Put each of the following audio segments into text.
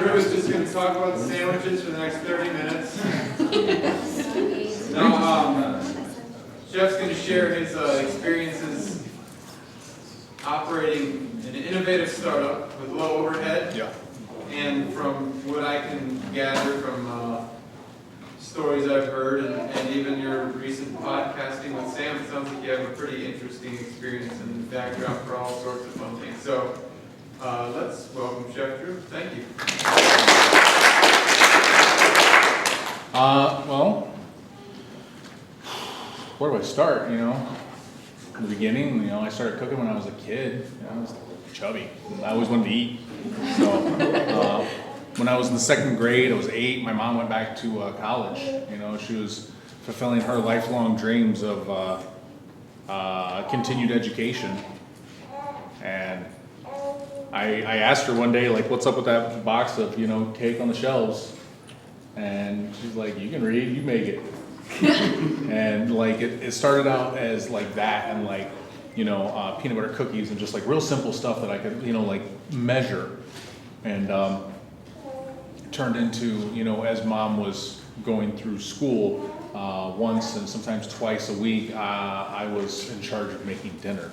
Drew is just going to talk about sandwiches for the next 30 minutes. Now, Chef's going to share his experiences operating an innovative startup with low overhead. Yeah. And from what I can gather from stories I've heard and even your recent podcasting with Sam, it sounds like you have a pretty interesting experience and background for all sorts of fun things. So let's welcome Chef Drew. Thank you. Well, where do I start, In the beginning, I started cooking when I was a kid. I was chubby. I always wanted to eat. So when I was in the second grade, I was 8. My mom went back to college. She was fulfilling her lifelong dreams of continued education. And I asked her one day, what's up with that box of, cake on the shelves? And she's like, you can read, you make it. And it started out as that and peanut butter cookies and just real simple stuff that I could, measure. And it turned into, as mom was going through school, once and sometimes twice a week, I was in charge of making dinner.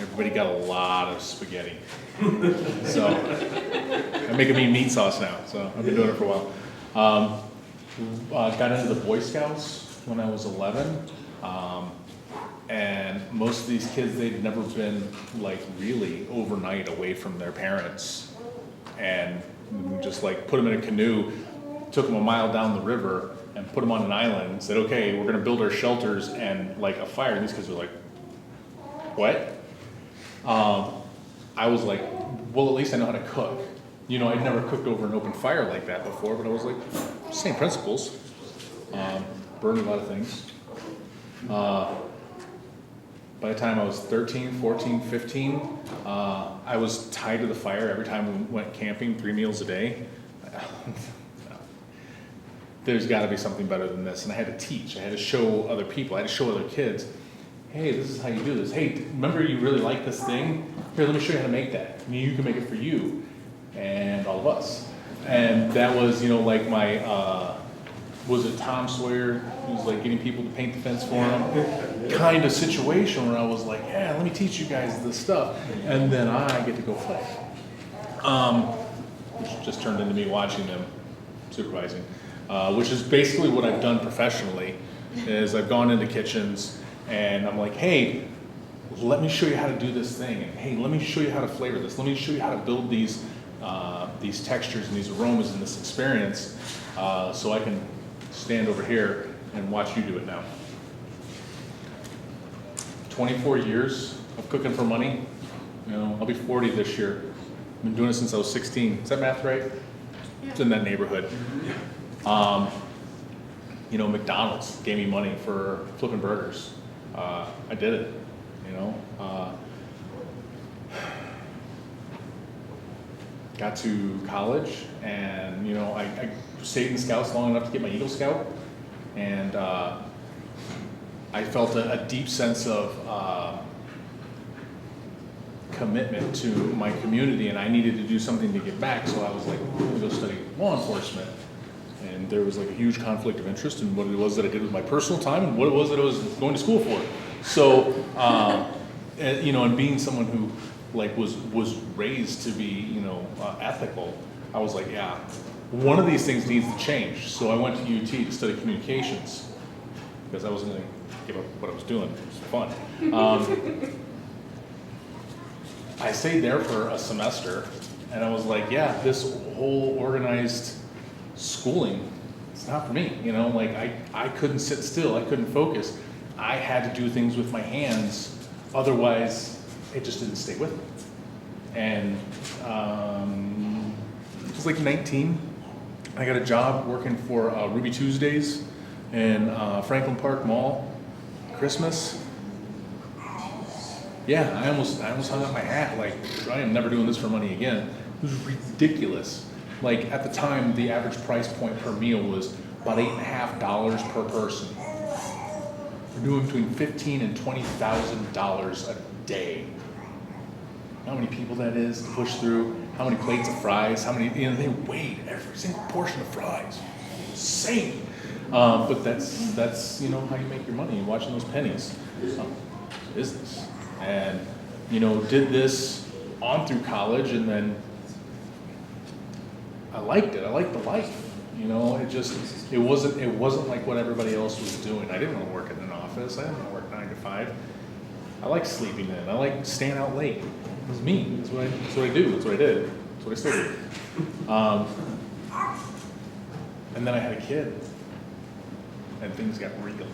Everybody got a lot of spaghetti. So I'm making me meat sauce now, so I've been doing it for a while. Got into the Boy Scouts when I was 11. And most of these kids, they'd never been really overnight away from their parents. And just put them in a canoe, took them a mile down the river and put them on an island and said, okay, we're gonna build our shelters and a fire. And these kids were like, what? I was like, well, at least I know how to cook. I'd never cooked over an open fire like that before, but I was like, same principles. Burned a lot of things. By the time I was 13, 14, 15, I was tied to the fire every time we went camping, 3 meals a day. There's got to be something better than this. And I had to teach. I had to show other people. I had to show other kids, hey, this is how you do this. Hey, remember you really like this thing? Here, let me show you how to make that. You can make it for you and all of us. And that was, my, was it Tom Sawyer, who was getting people to paint the fence for him, kind of situation where I was like, yeah, let me teach you guys this stuff, and then I get to go play. Which just turned into me watching them supervising, which is basically what I've done professionally, is I've gone into kitchens and I'm like, hey, let me show you how to do this thing, and hey, let me show you how to flavor this, let me show you how to build these textures and these aromas in this experience, so I can stand over here and watch you do it now. 24 years of cooking for money. I'll be 40 this year. I've been doing it since I was 16. Is that math right? Yeah. It's in that neighborhood. McDonald's gave me money for flipping burgers. I did it, got to college and, I stayed in the Scouts long enough to get my Eagle Scout. And I felt a deep sense of commitment to my community, and I needed to do something to give back. So I was like, I'm going to go study law enforcement. And there was a huge conflict of interest in what it was that I did with my personal time and what it was that I was going to school for. So, and being someone who was raised to be, ethical, I was like, yeah, one of these things needs to change. So I went to UT to study communications because I wasn't going to give up what I was doing. It was fun. I stayed there for a semester and I was like, yeah, this whole organized schooling, it's not for me. I couldn't sit still. I couldn't focus. I had to do things with my hands. Otherwise, it just didn't stay with me. And it was 19. I got a job working for Ruby Tuesdays in Franklin Park Mall. Christmas. Yeah, I almost hung up my hat. I am never doing this for money again. It was ridiculous. At the time, the average price point per meal was about $8.50 per person. We're doing between $15,000 and $20,000 a day. You know how many people that is to push through? how many plates of fries, how many, they weighed every single portion of fries. Insane. But that's how you make your money, watching those pennies. Business. And, did this on through college, and then I liked it. I liked the life. It wasn't like what everybody else was doing. I didn't want to work in an office. I didn't want to work 9 to 5. I like sleeping in. I like staying out late. It was me. That's what I do. That's what I did. That's what I still do. And then I had a kid, and things got real.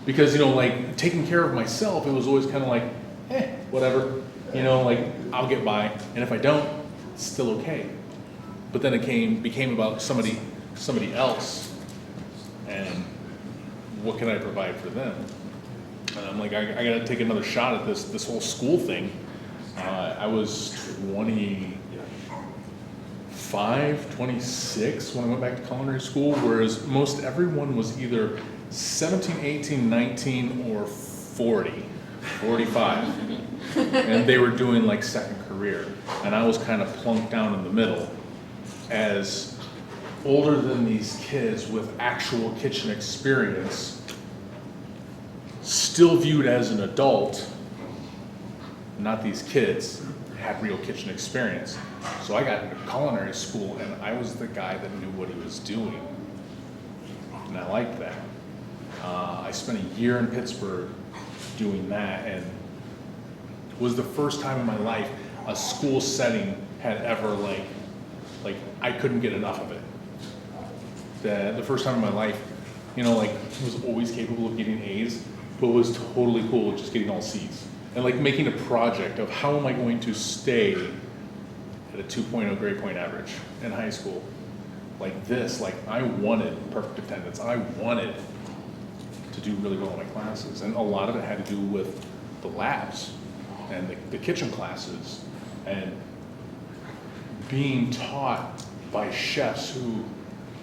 Because, taking care of myself, it was always kind of like, whatever. I'll get by. And if I don't, it's still okay. But then it became about somebody else, and what can I provide for them? And I'm like, I got to take another shot at this whole school thing. I was 25, 26 when I went back to culinary school, whereas most everyone was either 17, 18, 19, or 40, 45. And they were doing like second career. And I was kind of plunked down in the middle as older than these kids with actual kitchen experience, still viewed as an adult, not these kids, had real kitchen experience. So I got into culinary school, and I was the guy that knew what he was doing. And I liked that. I spent a year in Pittsburgh doing that, and it was the first time in my life a school setting had ever like I couldn't get enough of it. The first time in my life, was always capable of getting A's, but was totally cool with just getting all C's. And like making a project of how am I going to stay at a 2.0 grade point average in high school. Like this, I wanted perfect attendance. I wanted to do really well in my classes. And a lot of it had to do with the labs and the kitchen classes and being taught by chefs who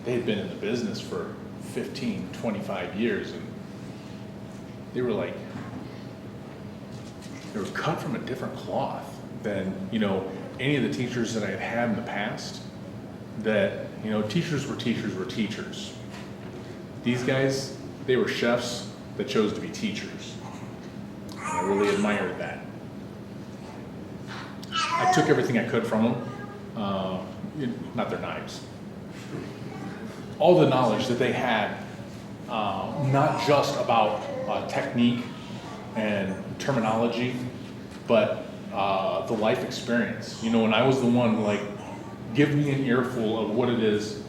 they had been in the business for 15, 25 years, and they were cut from a different cloth than, any of the teachers that I had had in the past. That, teachers were teachers. These guys, they were chefs that chose to be teachers. And I really admired that. I took everything I could from them, not their knives. All the knowledge that they had, not just about technique and terminology, but the life experience. And I was the one, give me an earful of what it is,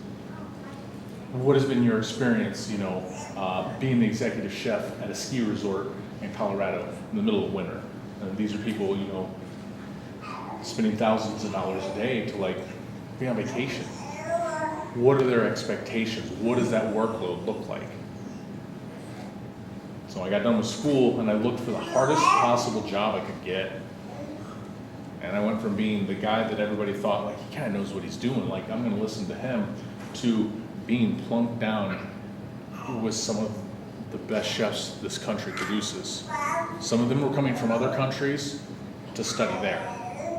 what has been your experience, being the executive chef at a ski resort in Colorado in the middle of winter. And these are people, spending thousands of dollars a day to be on vacation. What are their expectations? What does that workload look like? So I got done with school and I looked for the hardest possible job I could get. And I went from being the guy that everybody thought, he kind of knows what he's doing, I'm going to listen to him, to being plunked down with some of the best chefs this country produces. Some of them were coming from other countries to study there.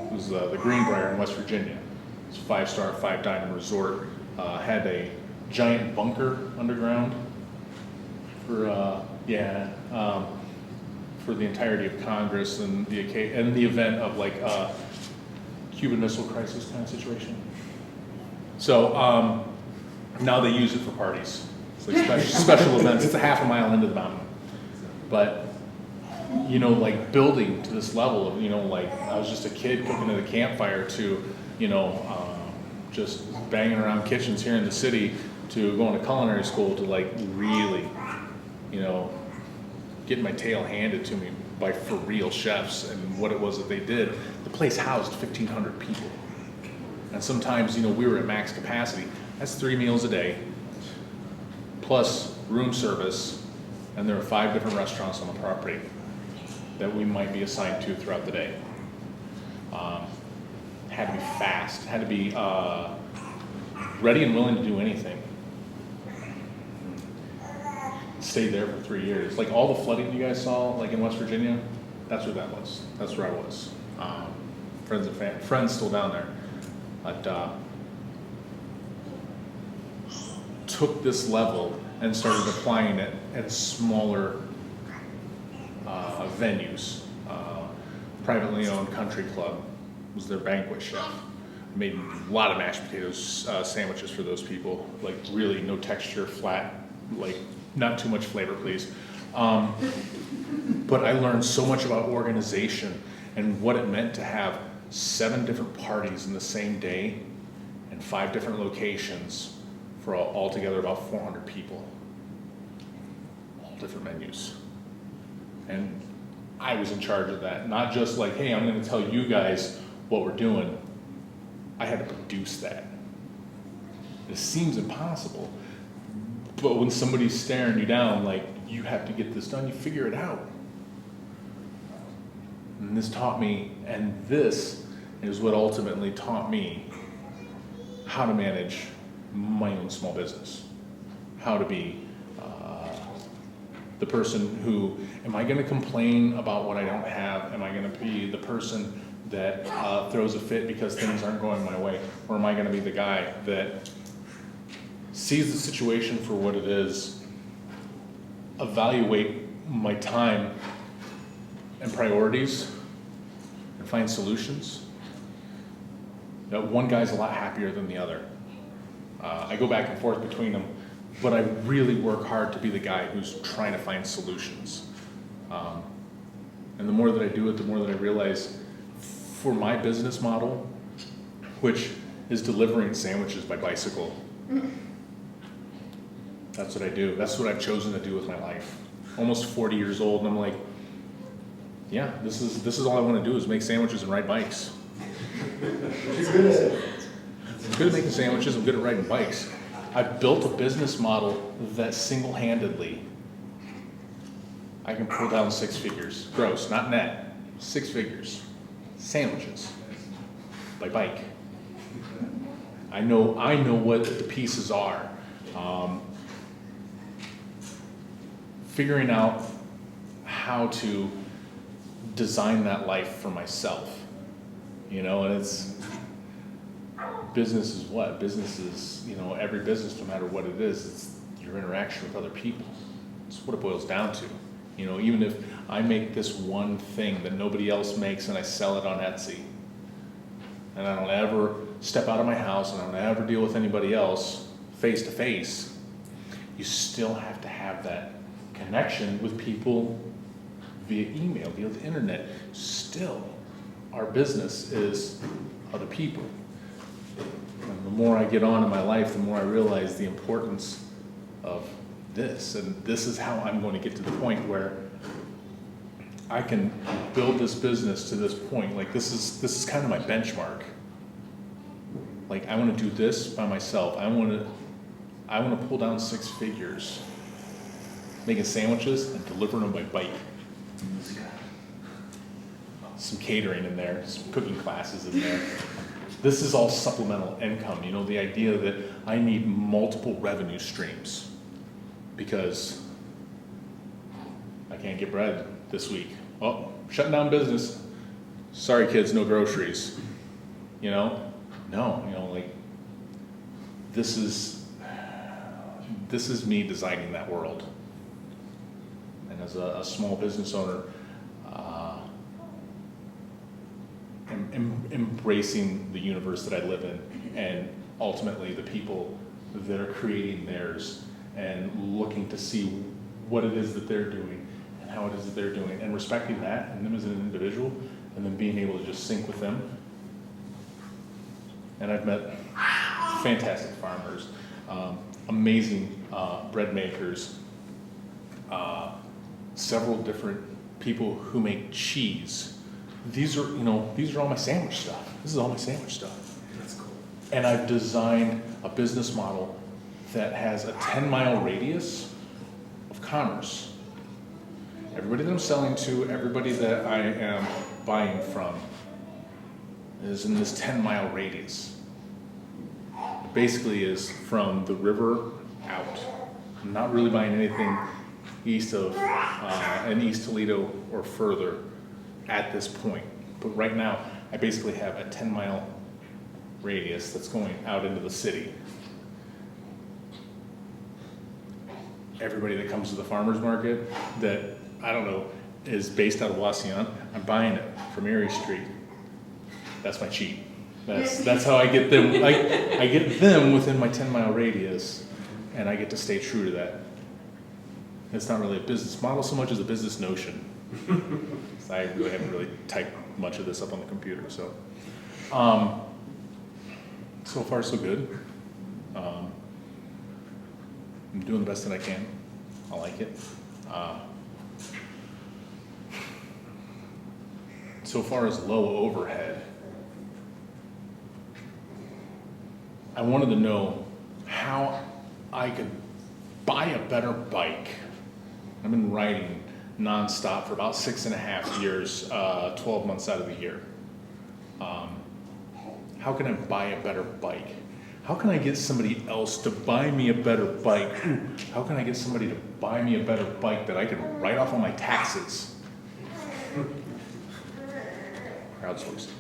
It was the Greenbrier in West Virginia. It's a 5-star, 5-diamond resort. Had a giant bunker underground for the entirety of Congress and the event of Cuban Missile Crisis kind of situation. So now they use it for parties. It's special events. It's a half a mile into the mountain. But building to this level of I was just a kid cooking at a campfire to just banging around kitchens here in the city, to going to culinary school, to really getting my tail handed to me by for real chefs and what it was that they did. The place housed 1,500 people. And sometimes, we were at max capacity. That's 3 meals a day, plus room service, and there are 5 different restaurants on the property that we might be assigned to throughout the day. Had to be fast, had to be ready and willing to do anything. Stayed there for 3 years. All the flooding you guys saw, in West Virginia, that's where that was. That's where I was. friends still down there, but took this level and started applying it at smaller venues. Privately owned country club was their banquet chef. Made a lot of mashed potatoes sandwiches for those people, like really no texture, flat, like not too much flavor, please. But I learned so much about organization and what it meant to have 7 different parties in the same day and 5 different locations for altogether about 400 people. All different menus. And I was in charge of that. Not just like, hey, I'm gonna tell you guys what we're doing. I had to produce that. It seems impossible, but when somebody's staring you down, like, you have to get this done, you figure it out. And this taught me, and this is what ultimately taught me how to manage my own small business. How to be the person who, am I gonna complain about what I don't have? Am I gonna be the person that throws a fit because things aren't going my way? Or am I gonna be the guy that sees the situation for what it is, evaluate my time and priorities, and find solutions? That one guy's a lot happier than the other. I go back and forth between them, but I really work hard to be the guy who's trying to find solutions. And the more that I do it, the more that I realize for my business model, which is delivering sandwiches by bicycle, that's what I do. That's what I've chosen to do with my life. Almost 40 years old, and I'm like, yeah, this is all I want to do is make sandwiches and ride bikes. He's good at it. I'm good at making sandwiches, I'm good at riding bikes. I've built a business model that single-handedly, I can pull down 6 figures, gross, not net, 6 figures, sandwiches, by bike. I know what the pieces are. Figuring out how to design that life for myself, and it's, business is what? Business is, every business, no matter what it is, it's your interaction with other people. It's what it boils down to. Even if I make this one thing that nobody else makes and I sell it on Etsy, and I don't ever step out of my house and I don't ever deal with anybody else face to face, you still have to have that connection with people via email, via the internet. Still, our business is other people. And the more I get on in my life, the more I realize the importance of this. And this is how I'm going to get to the point where I can build this business to this point. Like, this is kind of my benchmark. Like, I want to do this by myself. I want to pull down 6 figures, making sandwiches and delivering them by bike. Some catering in there, some cooking classes in there. This is all supplemental income, the idea that I need multiple revenue streams because I can't get bread this week. Oh, shutting down business. Sorry kids, no groceries. This is me designing that world. And as a small business owner, embracing the universe that I live in, and ultimately the people that are creating theirs, and looking to see what it is that they're doing and how it is that they're doing, and respecting that and them as an individual, and then being able to just sync with them. And I've met fantastic farmers, amazing bread makers, several different people who make cheese. These are all my sandwich stuff. This is all my sandwich stuff. That's cool. And I've designed a business model that has a 10-mile radius of commerce. Everybody that I'm selling to, everybody that I am buying from is in this 10-mile radius. It basically is from the river out. I'm not really buying anything east of in East Toledo or further at this point, But right now, I basically have a 10-mile radius that's going out into the city. Everybody that comes to the farmer's market that, I don't know, is based out of Wasion, I'm buying it from Erie Street. That's my cheat. That's how I get them. I get them within my 10-mile radius, and I get to stay true to that. It's not really a business model so much as a business notion. So I really haven't really typed much of this up on the computer, so. So far so good. I'm doing the best that I can. I like it. So far as low overhead, I wanted to know how I could buy a better bike. I've been riding nonstop for about 6.5 years, 12 months out of the year. How can I buy a better bike? How can I get somebody else to buy me a better bike? Ooh, how can I get somebody to buy me a better bike that I can write off on my taxes? Crowdsourcing.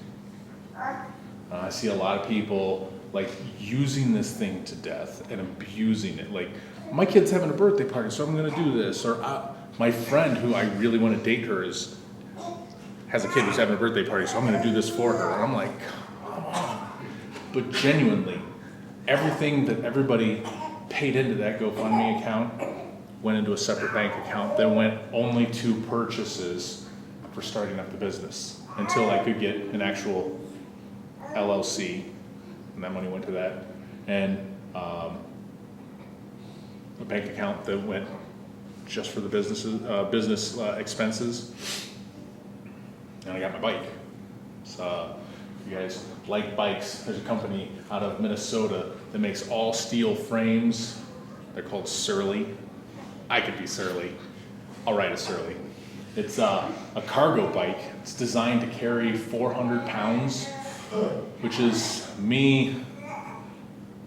I see a lot of people like using this thing to death and abusing it. Like, my kid's having a birthday party, so I'm gonna do this. Or my friend who I really wanna date her has a kid who's having a birthday party, so I'm gonna do this for her. And I'm like, come on. But genuinely, everything that everybody paid into that GoFundMe account went into a separate bank account that went only to purchases for starting up the business until I could get an actual LLC, and that money went to that, and a bank account that went just for the business expenses, and I got my bike. So, if you guys like bikes, there's a company out of Minnesota that makes all steel frames. They're called Surly. I could be Surly. I'll ride a Surly. It's a cargo bike. It's designed to carry 400 pounds, which is me,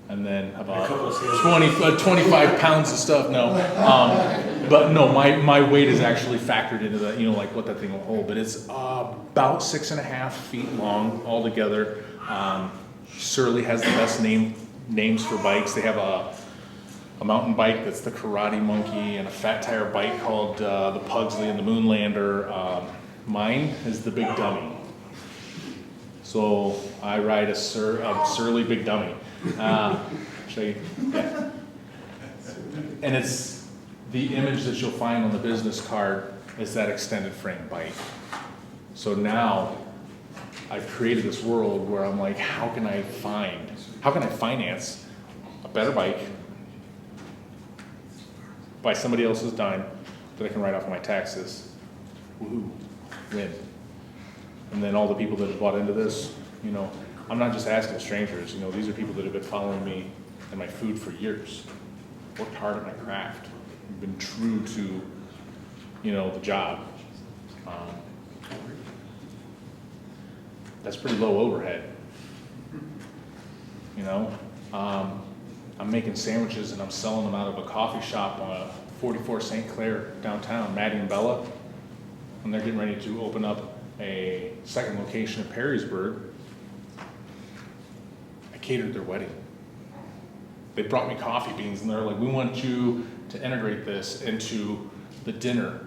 and then about 25 pounds of stuff. No, but no, my weight is actually factored into that, you know, like what that thing will hold. But it's about 6.5 feet long altogether. Surly has the best names for bikes. They have a mountain bike that's the Karate Monkey, and a fat tire bike called the Pugsley and the Moonlander. Mine is the Big Dummy. So I ride a Surly Big Dummy. Show you. Yeah. And it's the image that you'll find on the business card is that extended frame bike. So now I've created this world where I'm like, how can I finance a better bike by somebody else's dime that I can write off of my taxes? Woohoo, win. And then all the people that have bought into this, you know, I'm not just asking strangers, you know, these are people that have been following me and my food for years. Worked hard at my craft, been true to, you know, the job. That's pretty low overhead. You know, I'm making sandwiches and I'm selling them out of a coffee shop on 44 St. Clair downtown, Maddie and Bella, and they're getting ready to open up a second location in Perrysburg. I catered their wedding. They brought me coffee beans and they're like, we want you to integrate this into the dinner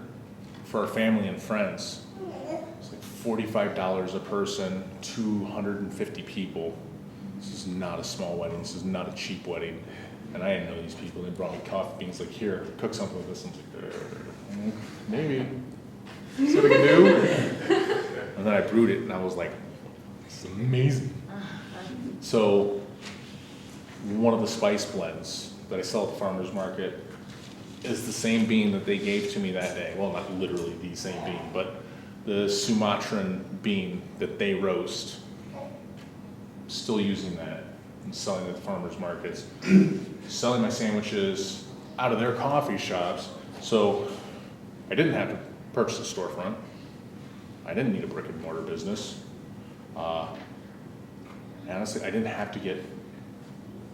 for our family and friends. It's like $45 a person, 250 people. This is not a small wedding, this is not a cheap wedding. And I didn't know these people. They brought me coffee beans, like, here, cook something with this. And I was like, maybe. See what I can do? And then I brewed it and I was like, this is amazing. So one of the spice blends that I sell at the farmer's market is the same bean that they gave to me that day. Well, not literally the same bean, but the Sumatran bean that they roast. Still using that and selling it at the farmer's markets. Selling my sandwiches out of their coffee shops. So I didn't have to purchase a storefront. I didn't need a brick and mortar business. Honestly, I didn't have to get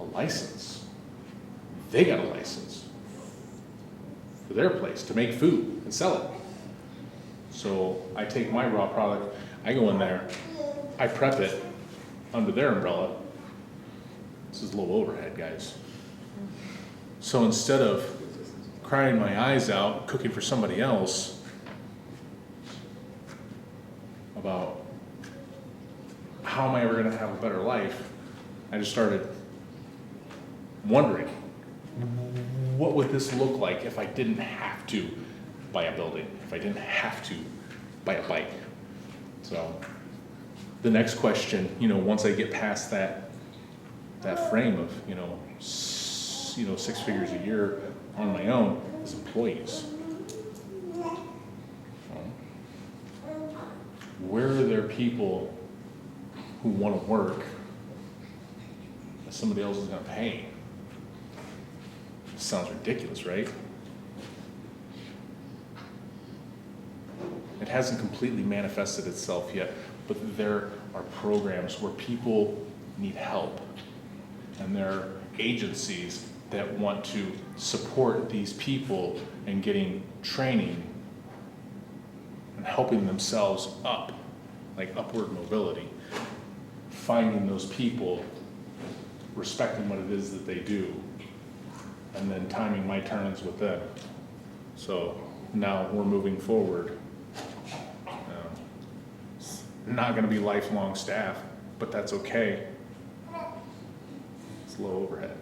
a license. They got a license for their place to make food and sell it. So I take my raw product. I go in there, I prep it under their umbrella. This is low overhead, guys. So instead of crying my eyes out, cooking for somebody else about how am I ever gonna have a better life, I just started wondering, what would this look like if I didn't have to buy a building, if I didn't have to buy a bike? So the next question, once I get past that frame of, 6 figures a year on my own, is employees. Where are there people who want to work that somebody else is going to pay? Sounds ridiculous, right? It hasn't completely manifested itself yet, but there are programs where people need help, and there are agencies that want to support these people in getting training and helping themselves up, like upward mobility, finding those people, respecting what it is that they do, and then timing my turns with them. So now we're moving forward. It's not going to be lifelong staff, but that's okay. It's low overhead.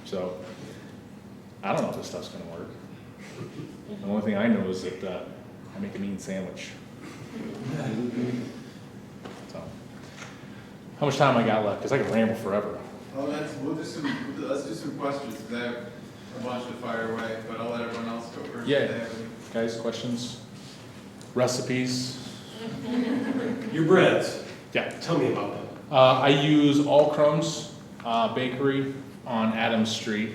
So I don't know if this stuff's going to work. The only thing I know is that I make a mean sandwich. So how much time I got left? Because I can ramble forever. Well, let's do some questions, because I have a bunch to fire away, but I'll let everyone else go first. Yeah. if they have any. Guys, questions? Recipes? Your breads, Yeah. tell me about them. I use All Crumbs Bakery on Adams Street.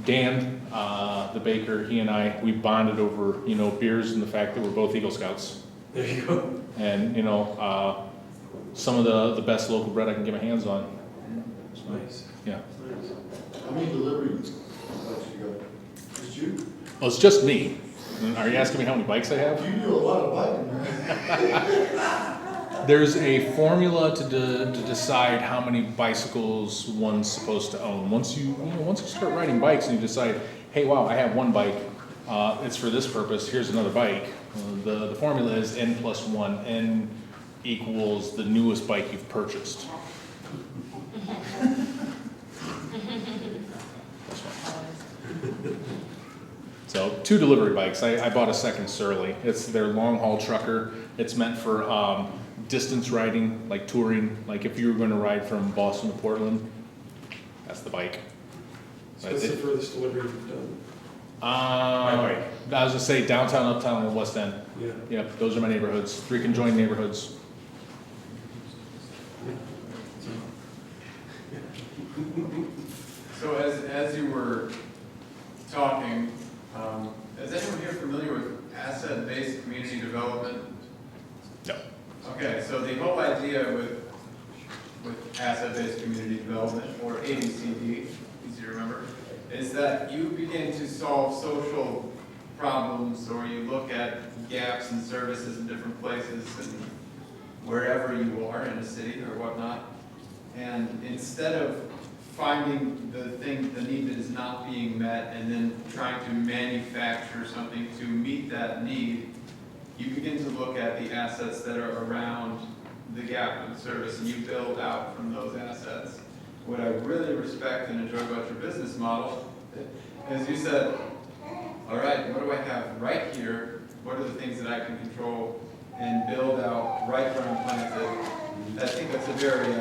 Dan, the baker, he and I, we bonded over, beers and the fact that we're both Eagle Scouts. There you go. And, some of the best local bread I can get my hands on. Nice. Yeah. Nice. How many deliveries you got? Just you? Well, it's just me. Are you asking me how many bikes I have? You do a lot of biking, man. There's a formula to decide how many bicycles one's supposed to own. Once you start riding bikes and you decide, hey, wow, I have one bike, it's for this purpose, here's another bike. The formula is N plus 1. N equals the newest bike you've purchased. So 2 delivery bikes. I bought a second Surly. It's their long haul trucker. It's meant for distance riding, like touring. Like if you were going to ride from Boston to Portland, that's the bike. So what's the furthest delivery you've done? I was gonna say downtown, uptown, and West End. Yeah. Yep, those are my neighborhoods. 3 conjoined neighborhoods. So as you were talking, is anyone here familiar with asset-based community development? No. Okay, so the whole idea with asset-based community development, or ABCD, easy to remember, is that you begin to solve social problems, or you look at gaps in services in different places and wherever you are in a city or whatnot, and instead of finding the need that is not being met and then trying to manufacture something to meet that need, you begin to look at the assets that are around the gap in service, and you build out from those assets. What I really respect and enjoy about your business model is you said, all right, what do I have right here? What are the things that I can control and build out right where I'm planted? I think that's a very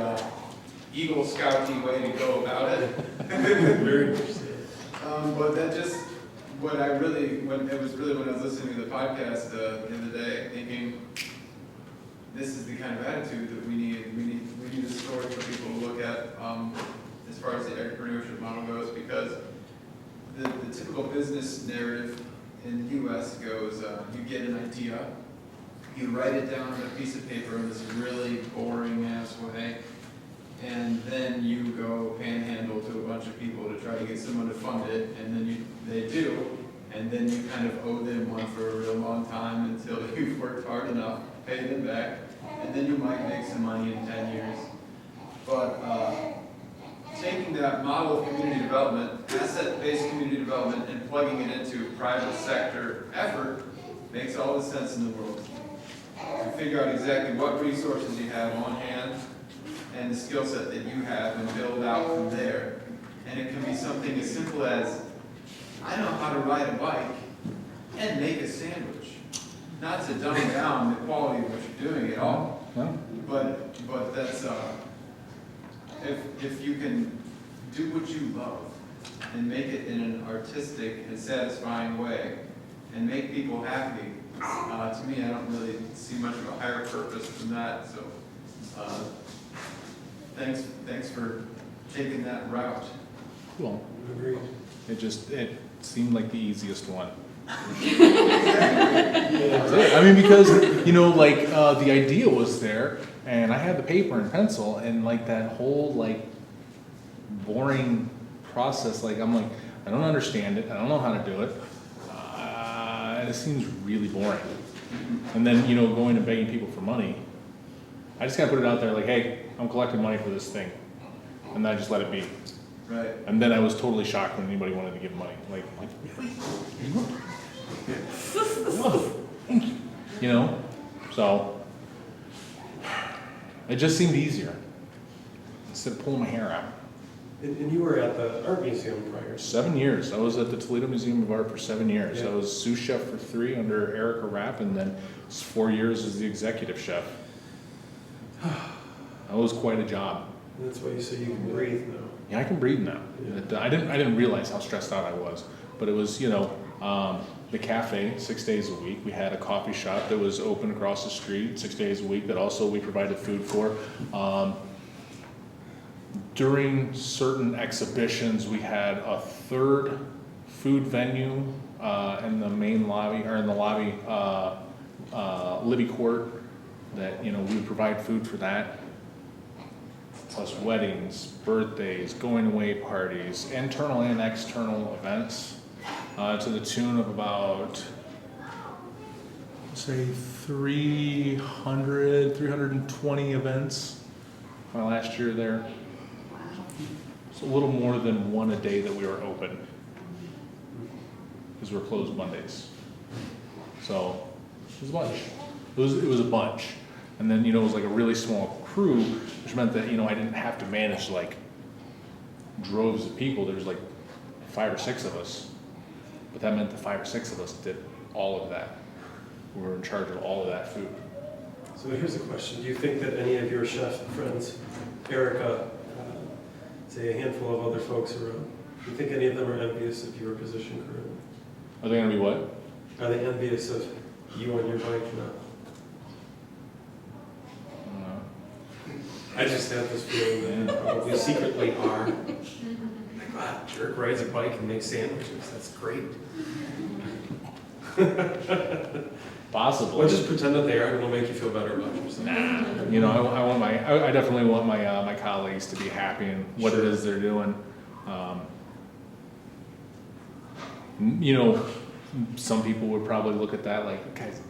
Eagle Scouty way to go about it. Very interesting. But that just, when I was listening to the podcast the other day, thinking, this is the kind of attitude that we need. We need a story for people to look at as far as the agripreneurship model goes, because the typical business narrative in the U.S. goes, you get an idea, you write it down on a piece of paper in this really boring ass way, and then you go panhandle to a bunch of people to try to get someone to fund it, and then they do, and then you kind of owe them one for a real long time until you've worked hard enough to pay them back, and then you might make some money in 10 years. But taking that model of community development, asset-based community development, and plugging it into private sector effort makes all the sense in the world. You figure out exactly what resources you have on hand and the skill set that you have and build out from there. And it can be something as simple as, I know how to ride a bike and make a sandwich. Not to dumb down the quality of what you're doing at all, but that's, if you can do what you love and make it in an artistic and satisfying way and make people happy, to me, I don't really see much of a higher purpose than that. So, thanks for taking that route. Cool. Agreed. It seemed like the easiest one. I mean, because, like, the idea was there, and I had the paper and pencil, and like that whole, like, boring process, like, I'm like, I don't understand it, I don't know how to do it, and it seems really boring. And then, going and begging people for money, I just gotta put it out there, like, hey, I'm collecting money for this thing, and then I just let it be. Right. And then I was totally shocked when anybody wanted to give money, like oh, thank you. So it just seemed easier instead of pulling my hair out. And you were at the art museum prior. 7 years. I was at the Toledo Museum of Art for 7 years. Yeah. I was sous chef for 3 under Erikas Story, and then 4 years as the executive chef. That was quite a job. And that's why you say you can breathe now. Yeah, I can breathe now. Yeah. I didn't realize how stressed out I was, but it was, the cafe 6 days a week. We had a coffee shop that was open across the street 6 days a week that also we provided food for. During certain exhibitions, we had a third food venue in the main lobby, or in the lobby, Libby Court, that, we would provide food for that. Plus weddings, birthdays, going away parties, internal and external events, to the tune of about, say, 320 events my last year there. It's a little more than one a day that we were open, because we're closed Mondays. So it was a bunch. It was a bunch. And then, it was like a really small crew, which meant that, I didn't have to manage like droves of people. There was like 5 or 6 of us, but that meant the 5 or 6 of us did all of that. We were in charge of all of that food. So here's a question. Do you think that any of your chef friends, Erica, say a handful of other folks around, do you think any of them are envious of your position currently? Are they gonna be what? Are they envious of you on your bike now? I just have this feeling that probably secretly are. Like, wow, jerk rides a bike and makes sandwiches. That's great. Possibly. Well, just pretend that they are, and it'll make you feel better about yourself. Nah, I definitely want my colleagues to be happy in what it is they're doing. Some people would probably look at that like, guys,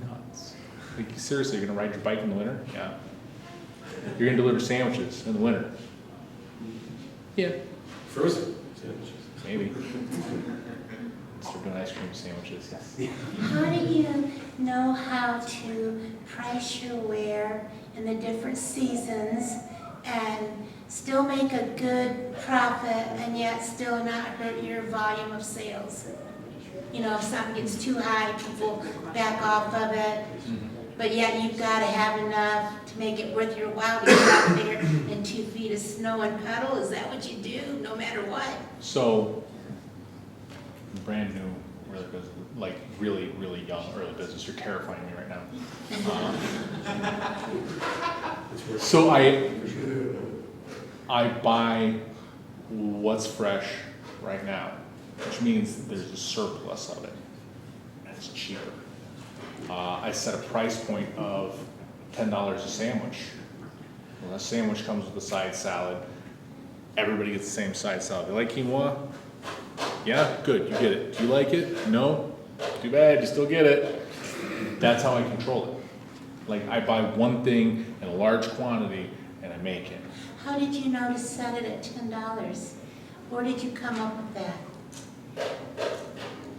nuts. Like, seriously, you're gonna ride your bike in the winter? Yeah. You're gonna deliver sandwiches in the winter? Yeah. Frozen sandwiches. Maybe. Start doing ice cream sandwiches, yes. How do you know how to price your ware in the different seasons and still make a good profit and yet still not hurt your volume of sales? If something gets too high, people back off of it, but yet you've got to have enough to make it worth your while to get out there in 2 feet of snow and pedal. Is that what you do, no matter what? So, brand new, really, really young early business. You're terrifying me right now. So I buy what's fresh right now, which means there's a surplus of it, and it's cheaper. I set a price point of $10 a sandwich. Well, that sandwich comes with a side salad. Everybody gets the same side salad. You like quinoa? Yeah, good, you get it. Do you like it? No? Too bad, you still get it. That's how I control it. Like, I buy one thing in a large quantity and I make it. How did you know to set it at $10? Where did you come up with that?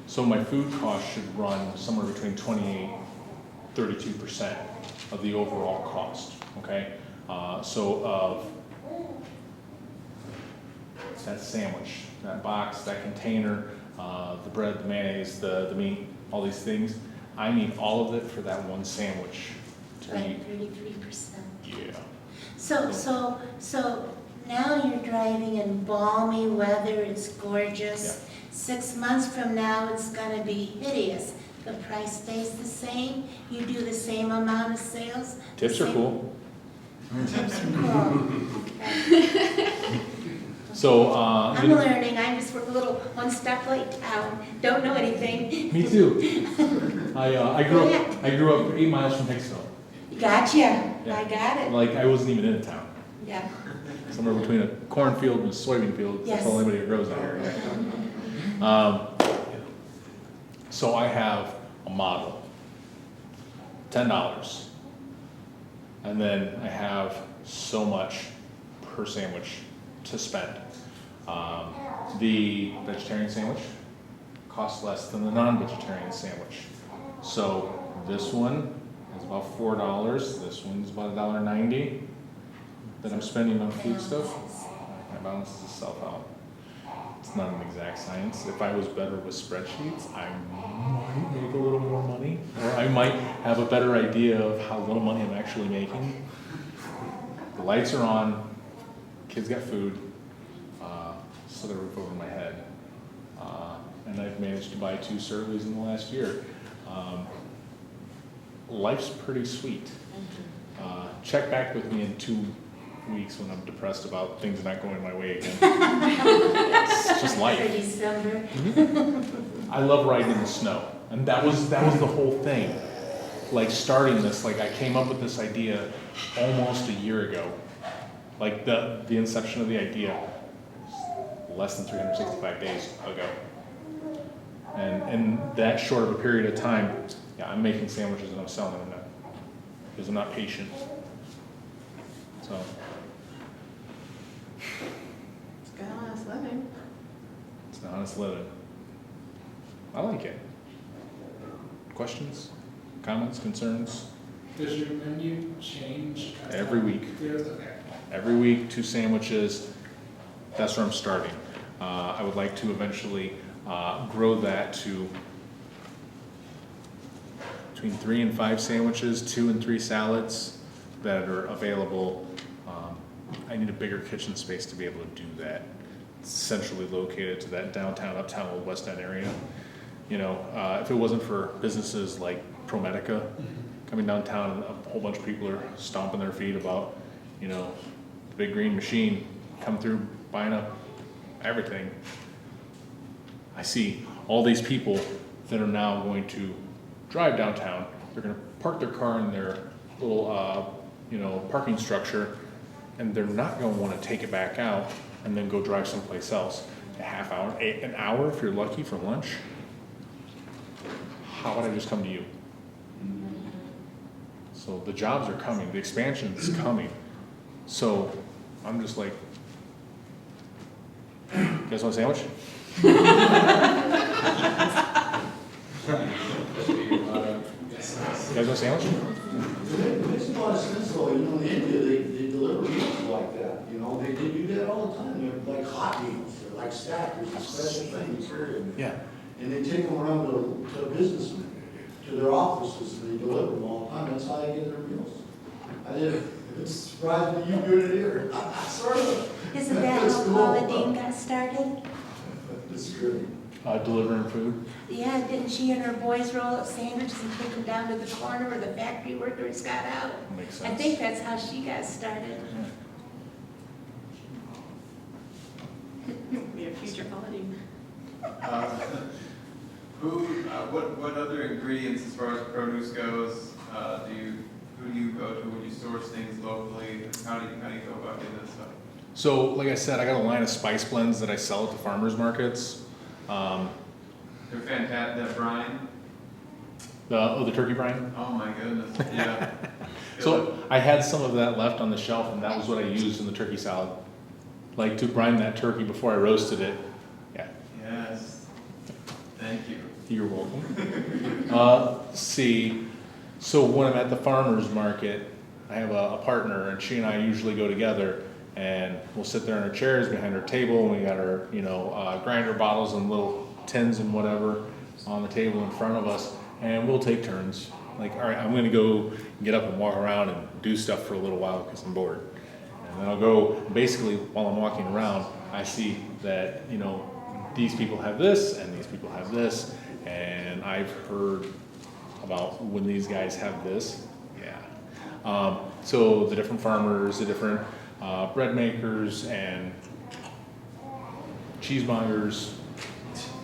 So my food cost should run somewhere between 28-32% of the overall cost, okay? So of that sandwich, that box, that container, the bread, the mayonnaise, the meat, all these things, I need all of it for that one sandwich to be, Like 33%. yeah. So now you're driving in balmy weather, it's gorgeous. 6 months from now, it's gonna be hideous. The price stays the same, you do the same amount of sales. Tips are cool. Tips are cool. Okay. So, I'm learning, I'm just a little one step late town, don't know anything. me too. I grew up 8 miles from Hicksville. Gotcha, I got it, Like, I wasn't even in town. yeah. Somewhere between a cornfield and a soybean field. That's Yes. all anybody who grows out here. So I have a model, $10. And then I have so much per sandwich to spend. The vegetarian sandwich costs less than the non-vegetarian sandwich. So this one is about $4, this one's about $1.90 that I'm spending on food stuff. It balances itself out. It's not an exact science. If I was better with spreadsheets, I might make a little more money, or I might have a better idea of how little money I'm actually making. The lights are on, kids got food, still got a roof over my head, and I've managed to buy 2 surveys in the last year. Life's pretty sweet. Check back with me in 2 weeks when I'm depressed about things not going my way again. It's just For life. December. I love riding in the snow, and that was the whole thing. Like starting this, like I came up with this idea almost a year ago. Like the inception of the idea, less than 365 days ago. And in that short of a period of time, yeah, I'm making sandwiches and I'm selling them now because I'm not patient. So. It's good honest living. It's an honest living. I like it. Questions, comments, concerns? Does your menu change? Every week. Yes, okay. Every week, 2 sandwiches. That's where I'm starting. I would like to eventually grow that to between 3 and 5 sandwiches, 2 and 3 salads that are available. I need a bigger kitchen space to be able to do that. It's centrally located to that downtown, uptown, Old West End area. You know, if it wasn't for businesses like ProMedica coming downtown, and a whole bunch of people are stomping their feet about, you know, the big green machine come through buying up everything. I see all these people that are now going to drive downtown. They're going to park their car in their little, you know, parking structure, and they're not going to want to take it back out and then go drive someplace else. A half hour, an hour if you're lucky for lunch. How would I just come to you? So the jobs are coming, the expansion is coming. So I'm just like, you guys want a sandwich? You guys want a sandwich? It makes a lot of sense though, you know, in India, they deliver meals like that, you know, they do that all the time, they're like hot meals, they're like stackers, a special thing, you carry them. Yeah. And they take them around to businessmen, to their offices, and they deliver them all the time, that's how they get their meals. It's surprising you do it here, sort of. Isn't that That's how cool. Paula Dean got started? It's great. Delivering food. Yeah, didn't she and her boys roll up sandwiches and take them down to the corner where the factory workers got out? Makes I sense. think that's how she got started. Be a future quality. What other ingredients as far as produce goes, who do you go to when you source things locally? How do you go about getting that stuff? So, like I said, I got a line of spice blends that I sell at the farmers markets. They're fantastic, that brine, The turkey brine. oh my goodness, yeah. So I had some of that left on the shelf, and that was what I used in the turkey salad. Like to brine that turkey before I roasted it. Yeah, Yes, thank you. you're welcome. See, so when I'm at the farmer's market, I have a partner, and she and I usually go together, and we'll sit there in our chairs behind our table, and we got our, grinder bottles and little tins and whatever on the table in front of us, and we'll take turns. Like, all right, I'm gonna go get up and walk around and do stuff for a little while because I'm bored. And then I'll go, basically, while I'm walking around, I see that, these people have this and these people have this, and I've heard about when these guys have this, yeah. So the different farmers, the different bread makers and cheesemongers,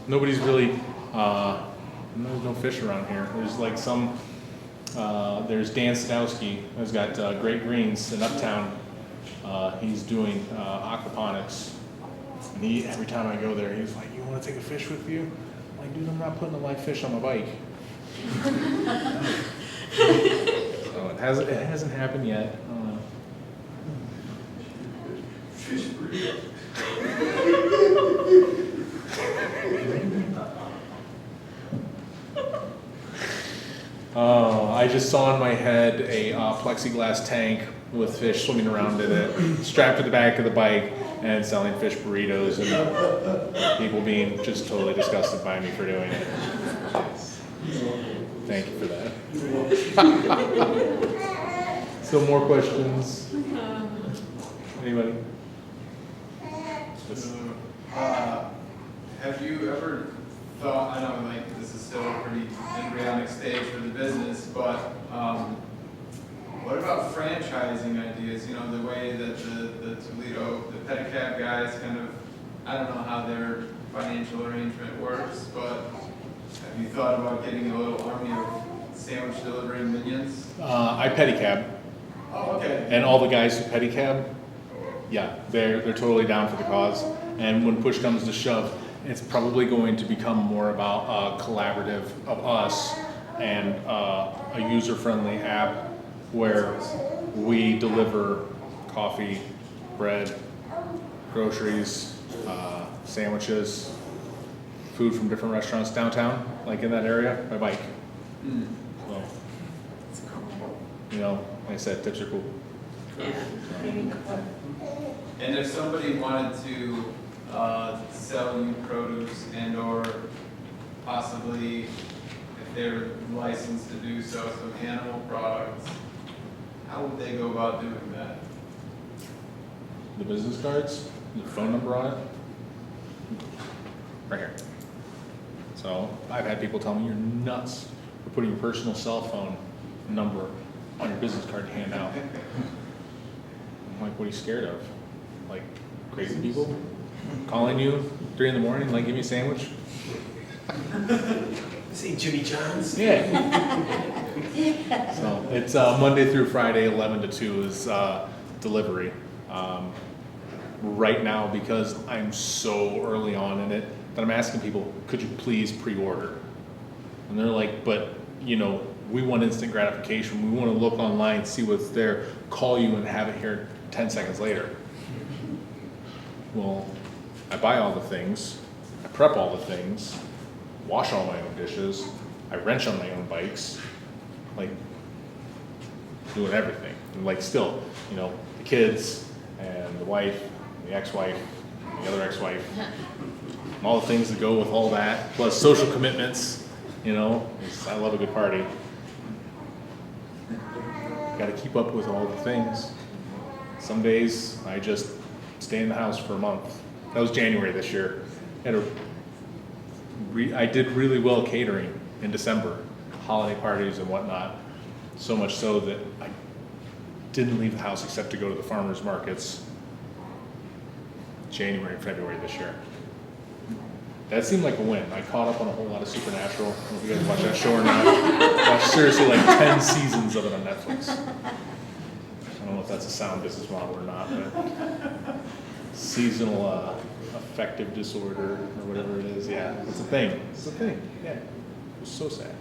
nobody's really, there's no fish around here. There's like some, there's Dan Sadowski, who's got Great Greens in Uptown. He's doing aquaponics. And every time I go there, he's like, you want to take a fish with you? I'm like, dude, I'm not putting a live fish on my bike. So it hasn't happened yet. Fish burrito. I just saw in my head a plexiglass tank with fish swimming around in it, strapped to the back of the bike, and selling fish burritos, and people being just totally disgusted by me for doing it. Thank you for that. So more questions? Anybody? Have you ever thought, I know like this is still a pretty embryonic stage for the business, but what about franchising ideas? The way that the Toledo, the pedicab guys kind of, I don't know how their financial arrangement works, but have you thought about getting a little army of sandwich delivering minions? I pedicab, Oh, okay. and all the guys who pedicab, yeah, they're totally down for the cause. And when push comes to shove, it's probably going to become more about a collaborative of us and a user-friendly app where we deliver coffee, bread, groceries, sandwiches, food from different restaurants downtown, like in that area, by bike. Mm. So, like I said, tips are cool. And if somebody wanted to sell you produce and or possibly, if they're licensed to do so, some animal products, how would they go about doing that? The business cards, the phone number on it, right here. So I've had people tell me you're nuts for putting your personal cell phone number on your business card to hand out. I'm like, what are you scared of? Like crazy people calling you 3 a.m, like, give me a sandwich? This ain't Jimmy John's. Yeah. So it's Monday through Friday, 11 to 2 is delivery. Right now, because I'm so early on in it, that I'm asking people, could you please pre-order? And they're like, but we want instant gratification. We want to look online, see what's there, call you and have it here 10 seconds later. Well, I buy all the things, I prep all the things, wash all my own dishes, I wrench on my own bikes, like doing everything. And like still, the kids and the wife, and the ex-wife, and the other ex-wife, and all the things that go with all that, plus social commitments, I love a good party. Got to keep up with all the things. Some days I just stay in the house for a month. That was January this year. I did really well catering in December, holiday parties and whatnot. So much so that I didn't leave the house except to go to the farmers markets January and February this year. That seemed like a win. I caught up on a whole lot of Supernatural. I don't know if you guys watch that show or not. Watched seriously like 10 seasons of it on Netflix. I don't know if that's a sound business model or not, but seasonal affective disorder or whatever it is. Yeah, it's a thing. It's a thing. Yeah, it was so sad.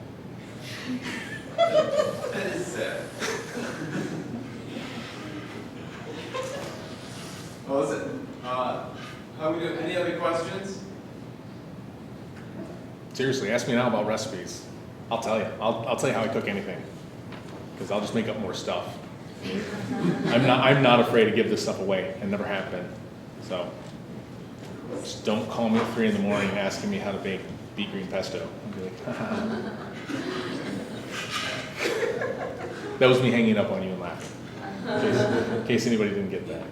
That is sad. Well, listen, how we doing? Any other questions? Seriously, ask me now about recipes. I'll tell you. I'll tell you how I cook anything, because I'll just make up more stuff. I'm not afraid to give this stuff away, and never have been. So just don't call me at 3 in the morning asking me how to bake beet green pesto. I'll be like, haha. That was me hanging up on you and laughing. In case anybody didn't get that.